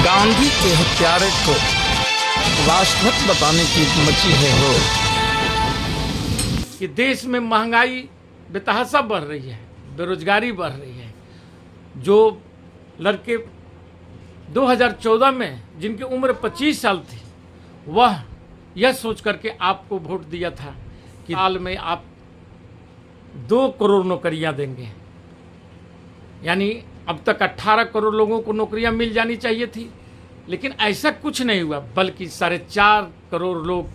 गांधी के हत्यारे को राष्ट्रभक्त बताने की मची है हो कि देश में महंगाई बेतहाशा बढ़ रही है, बेरोजगारी बढ़ रही है। जो लड़के 2014 में जिनकी उम्र 25 साल थी, वह यह सोच करके आपको वोट दिया था कि साल में आप 2 करोड़ नौकरियां देंगे, यानी अब तक 18 करोड़ लोगों को नौकरियां मिल जानी चाहिए थी। लेकिन ऐसा कुछ नहीं हुआ, बल्कि 4.5 करोड़ लोग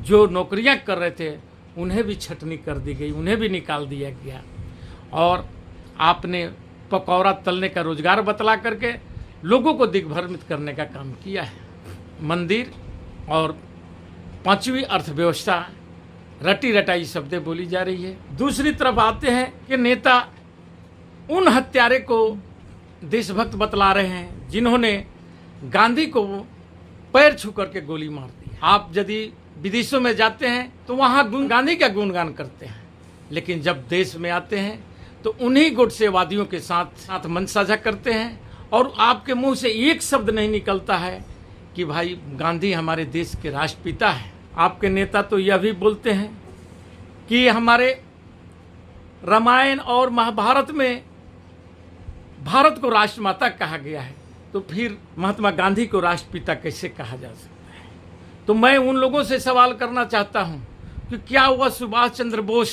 जो नौकरियां कर रहे थे उन्हें भी छटनी कर दी गई, उन्हें भी निकाल दिया गया। और आपने पकौड़ा तलने का रोजगार बतला करके लोगों को दिग्भ्रमित करने का काम किया है। मंदिर और 5वीं अर्थव्यवस्था रटी रटाई शब्दें बोली जा रही है। दूसरी तरफ आते हैं कि नेता उन हत्यारे को देशभक्त बतला रहे हैं जिन्होंने गांधी को पैर छू करके गोली मार दी। आप यदि विदेशों में जाते हैं तो वहाँ गांधी का गुणगान करते हैं, लेकिन जब देश में आते हैं तो उन्हीं गोडसेवादियों के साथ मंच साझा करते हैं और आपके मुंह से एक शब्द नहीं निकलता है कि भाई गांधी हमारे देश के राष्ट्रपिता है। आपके नेता तो यह भी बोलते हैं कि हमारे रामायण और महाभारत में भारत को राष्ट्रमाता कहा गया है, तो फिर महात्मा गांधी को राष्ट्रपिता कैसे कहा जा सकता है। तो मैं उन लोगों से सवाल करना चाहता हूं कि क्या वह सुभाष चंद्र बोस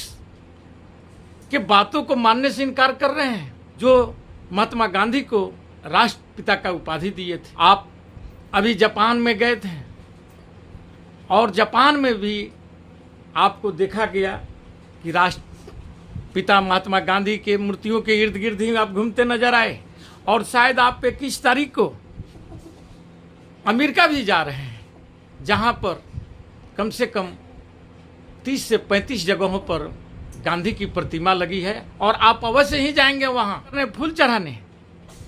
के बातों को मानने से इनकार कर रहे हैं जो महात्मा गांधी को राष्ट्रपिता का उपाधि दिए थे। आप अभी जापान में गए थे और जापान में भी आपको देखा गया कि राष्ट्रपिता महात्मा गांधी के मूर्तियों के इर्द गिर्द ही आप घूमते नजर आए। और शायद आप 21 तारीख को अमेरिका भी जा रहे हैं, जहां पर कम से कम 30 से 35 जगहों पर गांधी की प्रतिमा लगी है और आप अवश्य ही जाएंगे वहां फूल चढ़ाने।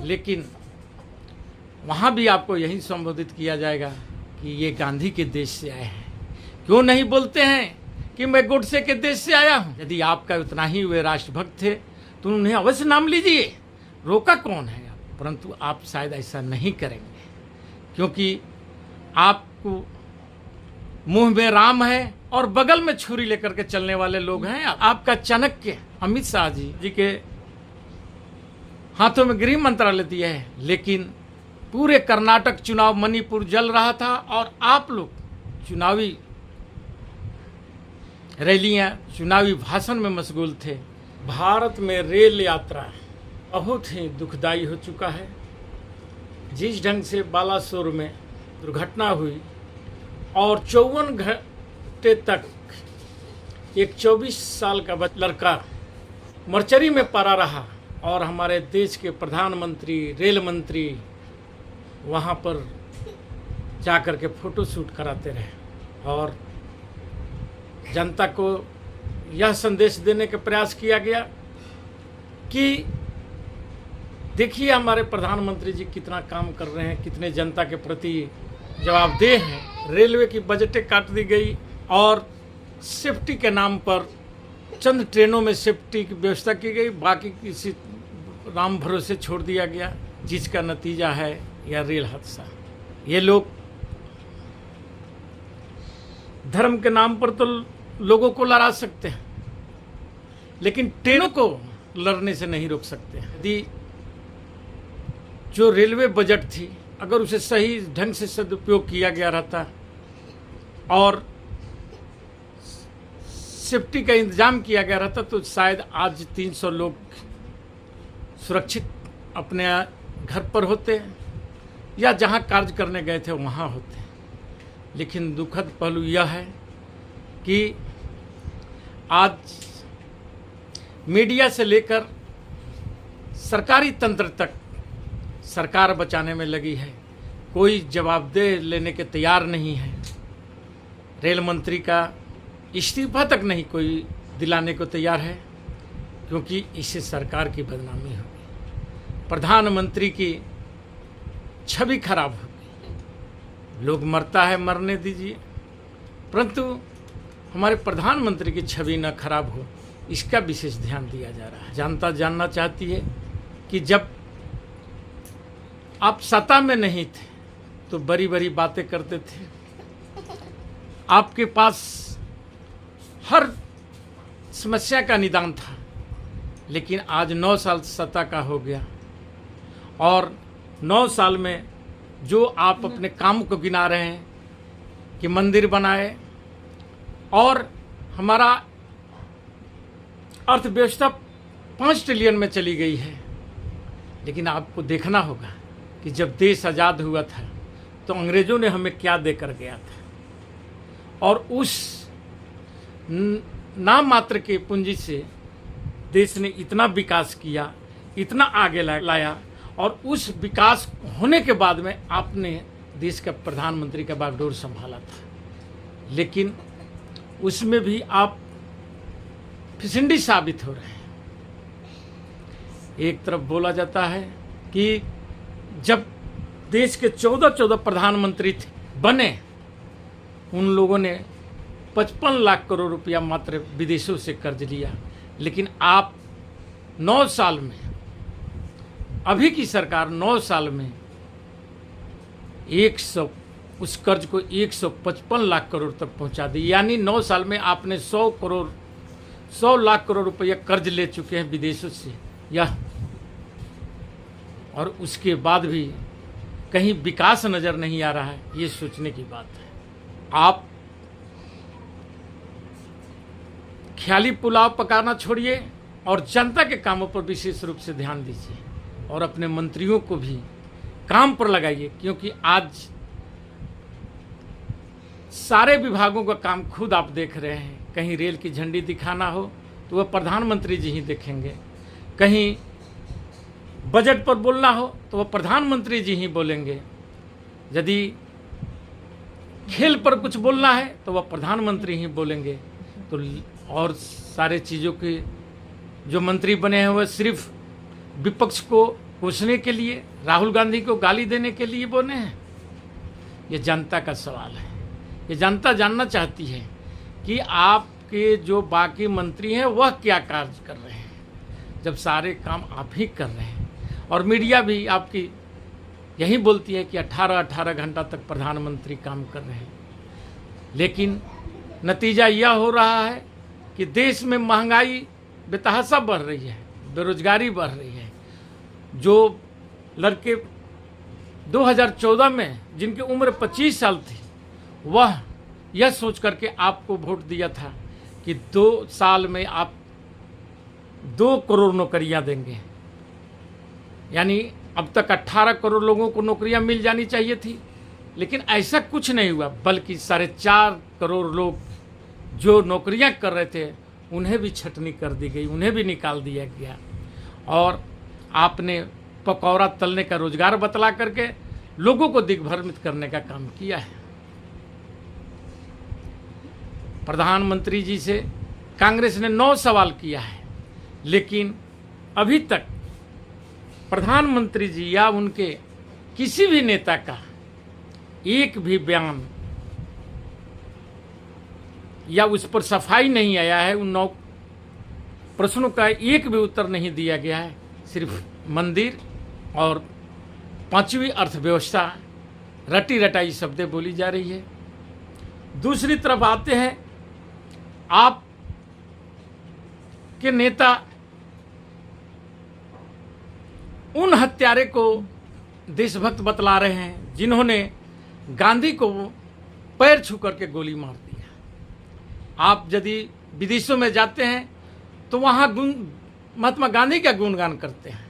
लेकिन वहां भी आपको यही संबोधित किया जाएगा कि ये गांधी के देश से आए हैं। क्यों नहीं बोलते हैं कि मैं गोडसे के देश से आया हूं? यदि आपका उतना ही वे राष्ट्रभक्त थे तो उन्हें अवश्य नाम लीजिए, रोका कौन है? परंतु आप शायद ऐसा नहीं करेंगे क्योंकि आपको मुंह में राम है और बगल में छुरी लेकर के चलने वाले लोग हैं। आपका चाणक्य अमित शाह जी के हाथों में गृह मंत्रालय दिया है, लेकिन पूरे कर्नाटक चुनाव मणिपुर जल रहा था और आप लोग चुनावी रैलियां, चुनावी भाषण में मशगूल थे। भारत में रेल यात्रा बहुत ही दुखदायी हो चुका है। जिस ढंग से बालासोर में दुर्घटना हुई और 54 घंटे तक एक 24 साल का लड़का मर्चरी में पड़ा रहा और हमारे देश के प्रधानमंत्री, रेल मंत्री वहाँ पर जाकर के फोटो शूट कराते रहे और जनता को यह संदेश देने का प्रयास किया गया कि देखिए हमारे प्रधानमंत्री जी कितना काम कर रहे हैं, कितने जनता के प्रति जवाबदेह हैं। रेलवे की बजटें काट दी गई और सेफ्टी के नाम पर चंद ट्रेनों में सेफ्टी की व्यवस्था की गई, बाकी किसी राम भरोसे छोड़ दिया गया, जिसका नतीजा है यह रेल हादसा। ये लोग धर्म के नाम पर तो लोगों को लड़ा सकते हैं, लेकिन ट्रेनों को लड़ने से नहीं रोक सकते। यदि जो रेलवे बजट थी अगर उसे सही ढंग से सदुपयोग किया गया रहता और सेफ्टी का इंतजाम किया गया रहता तो शायद आज 300 लोग सुरक्षित अपने घर पर होते या जहां कार्य करने गए थे वहां होते। लेकिन दुखद पहलू यह है कि आज मीडिया से लेकर सरकारी तंत्र तक सरकार बचाने में लगी है, कोई जवाबदेह लेने के तैयार नहीं है। रेल मंत्री का इस्तीफा तक नहीं कोई दिलाने को तैयार है क्योंकि इससे सरकार की बदनामी होगी, प्रधानमंत्री की छवि खराब होगी। लोग मरता है मरने दीजिए, परंतु हमारे प्रधानमंत्री की छवि न खराब हो इसका विशेष ध्यान दिया जा रहा है। जनता जानना चाहती है कि जब आप सत्ता में नहीं थे तो बड़ी बड़ी बातें करते थे, आपके पास हर समस्या का निदान था। लेकिन आज 9 साल सत्ता का हो गया और 9 साल में जो आप अपने काम को गिना रहे हैं कि मंदिर बनाए और हमारा अर्थव्यवस्था 5 ट्रिलियन में चली गई है। लेकिन आपको देखना होगा कि जब देश आज़ाद हुआ था तो अंग्रेज़ों ने हमें क्या देकर गया था, और उस नाम मात्र के पूंजी से देश ने इतना विकास किया, इतना आगे लाया, और उस विकास होने के बाद में आपने देश का प्रधानमंत्री का बागडोर संभाला था। लेकिन उसमें भी आप फिसंडी साबित हो रहे हैं। एक तरफ बोला जाता है कि जब देश के 14 प्रधानमंत्री बने, उन लोगों ने 55 लाख करोड़ रुपया मात्र विदेशों से कर्ज लिया। लेकिन आप 9 साल में, अभी की सरकार 9 साल में उस कर्ज को 155 लाख करोड़ तक पहुंचा दी। यानी 9 साल में आपने 100 लाख करोड़ रुपया कर्ज ले चुके हैं विदेशों से, और उसके बाद भी कहीं विकास नजर नहीं आ रहा है। ये सोचने की बात है। आप ख्याली पुलाव पकाना छोड़िए और जनता के कामों पर विशेष रूप से ध्यान दीजिए और अपने मंत्रियों को भी काम पर लगाइए, क्योंकि आज सारे विभागों का काम खुद आप देख रहे हैं। कहीं रेल की झंडी दिखाना हो तो वह प्रधानमंत्री जी ही देखेंगे, कहीं बजट पर बोलना हो तो वह प्रधानमंत्री जी ही बोलेंगे, यदि खेल पर कुछ बोलना है तो वह प्रधानमंत्री ही बोलेंगे। तो और सारे चीज़ों के जो मंत्री बने हैं वह सिर्फ विपक्ष को कोसने के लिए, राहुल गांधी को गाली देने के लिए बने हैं। ये जनता का सवाल है। ये जनता जानना चाहती है कि आपके जो बाकी मंत्री हैं वह क्या कार्य कर रहे हैं, जब सारे काम आप ही कर रहे हैं। और मीडिया भी आपकी यही बोलती है कि 18 घंटा तक प्रधानमंत्री काम कर रहे हैं। लेकिन नतीजा यह हो रहा है कि देश में महंगाई बेतहाशा बढ़ रही है, बेरोजगारी बढ़ रही है। जो लड़के 2014 में जिनकी उम्र 25 साल थी, वह यह सोच करके आपको वोट दिया था कि 2 साल में आप 2 करोड़ नौकरियां देंगे। यानी अब तक 18 करोड़ लोगों को नौकरियां मिल जानी चाहिए थी, लेकिन ऐसा कुछ नहीं हुआ, बल्कि 4.5 करोड़ लोग जो नौकरियां कर रहे थे उन्हें भी छटनी कर दी गई, उन्हें भी निकाल दिया गया। और आपने पकौड़ा तलने का रोजगार बतला करके लोगों को दिग्भ्रमित करने का काम किया है। प्रधानमंत्री जी से कांग्रेस ने 9 सवाल किया है, लेकिन अभी तक प्रधानमंत्री जी या उनके किसी भी नेता का एक भी बयान या उस पर सफाई नहीं आया है। उन 9 प्रश्नों का एक भी उत्तर नहीं दिया गया है। सिर्फ मंदिर और 5वीं अर्थव्यवस्था रटी रटाई शब्दें बोली जा रही है। दूसरी तरफ आते हैं, आप के नेता उन हत्यारे को देशभक्त बतला रहे हैं जिन्होंने गांधी को पैर छू करके गोली मार दिया। आप यदि विदेशों में जाते हैं तो वहाँ महात्मा गांधी का गुणगान करते हैं,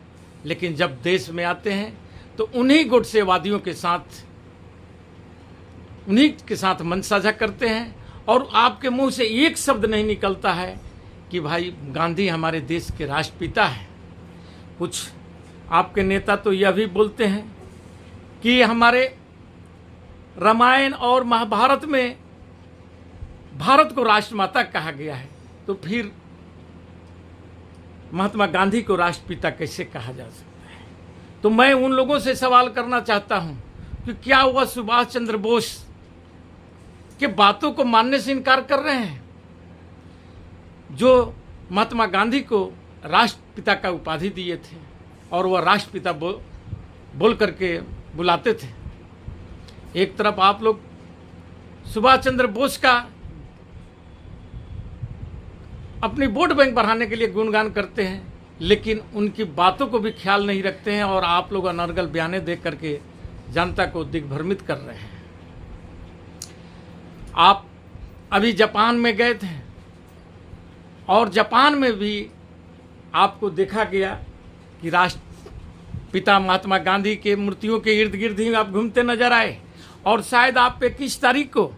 लेकिन जब देश में आते हैं तो उन्हीं गुटसेवादियों के साथ मन साझा करते हैं। और आपके मुंह से एक शब्द नहीं निकलता है कि भाई गांधी हमारे देश के राष्ट्रपिता हैं। कुछ आपके नेता तो यह भी बोलते हैं कि हमारे रामायण और महाभारत में भारत को राष्ट्रमाता कहा गया है, तो फिर महात्मा गांधी को राष्ट्रपिता कैसे कहा जा सकता है। तो मैं उन लोगों से सवाल करना चाहता हूं कि क्या वह सुभाष चंद्र बोस के बातों को मानने से इनकार कर रहे हैं, जो महात्मा गांधी को राष्ट्रपिता का उपाधि दिए थे और वह राष्ट्रपिता बोल करके बुलाते थे। एक तरफ आप लोग सुभाष चंद्र बोस का अपनी वोट बैंक बढ़ाने के लिए गुणगान करते हैं, लेकिन उनकी बातों को भी ख्याल नहीं रखते हैं और आप लोग अनर्गल बयाने देख करके जनता को दिग्भ्रमित कर रहे हैं। आप अभी जापान में गए थे और जापान में भी आपको देखा गया कि राष्ट्रपिता महात्मा गांधी के मूर्तियों के इर्द गिर्द ही आप घूमते नजर आए। और शायद आप 21 तारीख को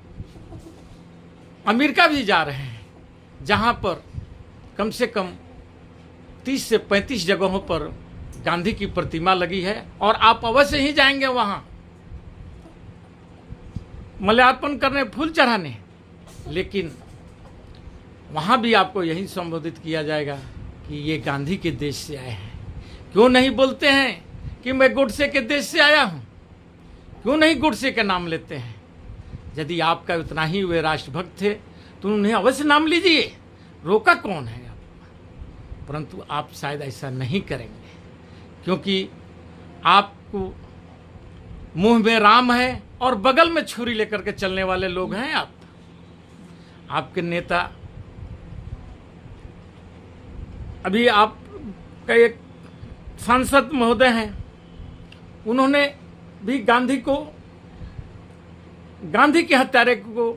अमेरिका भी जा रहे हैं, जहां पर कम से कम 30 से 35 जगहों पर गांधी की प्रतिमा लगी है और आप अवश्य ही जाएंगे वहां माल्यार्पण करने, फूल चढ़ाने। लेकिन वहां भी आपको यही संबोधित किया जाएगा कि ये गांधी के देश से आए हैं। क्यों नहीं बोलते हैं कि मैं गोडसे के देश से आया हूं? क्यों नहीं गोडसे का नाम लेते हैं? यदि आपका उतना ही वे राष्ट्रभक्त थे तो उन्हें अवश्य नाम लीजिए, रोका कौन है? परंतु आप शायद ऐसा नहीं करेंगे, क्योंकि आपको मुंह में राम है और बगल में छुरी लेकर के चलने वाले लोग हैं। आपके नेता, अभी आपका एक सांसद महोदय हैं, उन्होंने भी गांधी के हत्यारे को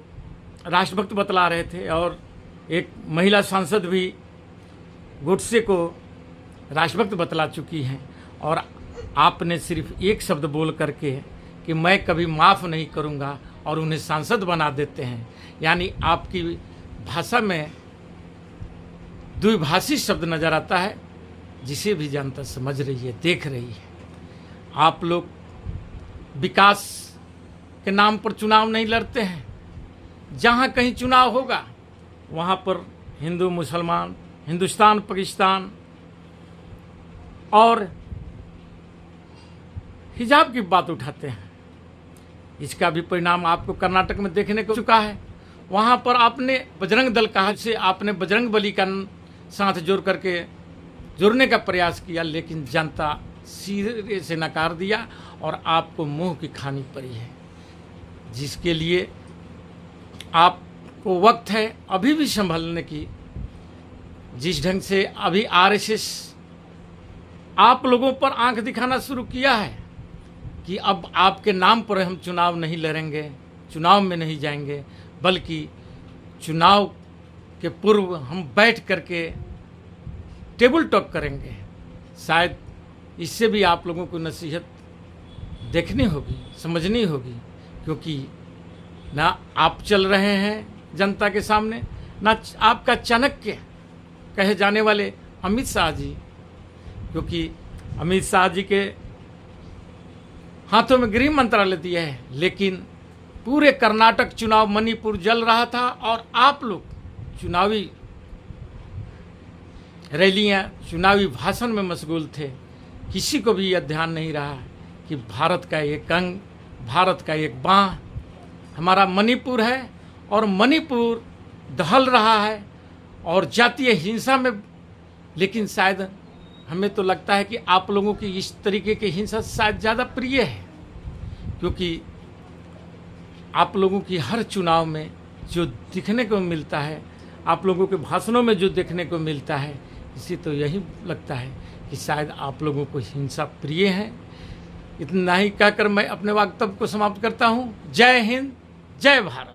राष्ट्रभक्त बतला रहे थे और एक महिला सांसद भी गोडसे को राष्ट्रभक्त बतला चुकी हैं। और आपने सिर्फ एक शब्द बोल करके कि मैं कभी माफ़ नहीं करूंगा और उन्हें सांसद बना देते हैं। यानी आपकी भाषा में द्विभाषी शब्द नजर आता है, जिसे भी जनता समझ रही है, देख रही है। आप लोग विकास के नाम पर चुनाव नहीं लड़ते हैं। जहां कहीं चुनाव होगा वहां पर हिंदू मुसलमान, हिंदुस्तान पाकिस्तान और हिजाब की बात उठाते हैं। इसका भी परिणाम आपको कर्नाटक में देखने को चुका है। वहां पर आपने बजरंग दल कहा से आपने बजरंग बली का साथ जोड़ने का प्रयास किया, लेकिन जनता सिरे से नकार दिया और आपको मुंह की खानी पड़ी है, जिसके लिए आपको वक्त है अभी भी संभलने की। जिस ढंग से अभी आरएसएस आप लोगों पर आंख दिखाना शुरू किया है कि अब आपके नाम पर हम चुनाव नहीं लड़ेंगे, चुनाव में नहीं जाएंगे, बल्कि चुनाव के पूर्व हम बैठ करके टेबल टॉक करेंगे। शायद इससे भी आप लोगों को नसीहत देखनी होगी, समझनी होगी, क्योंकि ना आप चल रहे हैं जनता के सामने, ना आपका चाणक्य कहे जाने वाले अमित शाह जी, क्योंकि अमित शाह जी के हाथों में गृह मंत्रालय दिया है, लेकिन पूरे कर्नाटक चुनाव, मणिपुर जल रहा था और आप लोग चुनावी रैलियां, चुनावी भाषण में मशगूल थे। किसी को भी यह ध्यान नहीं रहा कि भारत का एक अंग, भारत का एक बांह हमारा मणिपुर है और मणिपुर दहल रहा है और जातीय हिंसा में। लेकिन शायद हमें तो लगता है कि आप लोगों की इस तरीके की हिंसा शायद ज़्यादा प्रिय है, क्योंकि आप लोगों की हर चुनाव में जो दिखने को मिलता है, आप लोगों के भाषणों में जो देखने को मिलता है, इसी तो यही लगता है कि शायद आप लोगों को हिंसा प्रिय है। इतना ही कहकर मैं अपने वक्तव्य को समाप्त करता हूँ। जय हिंद, जय भारत।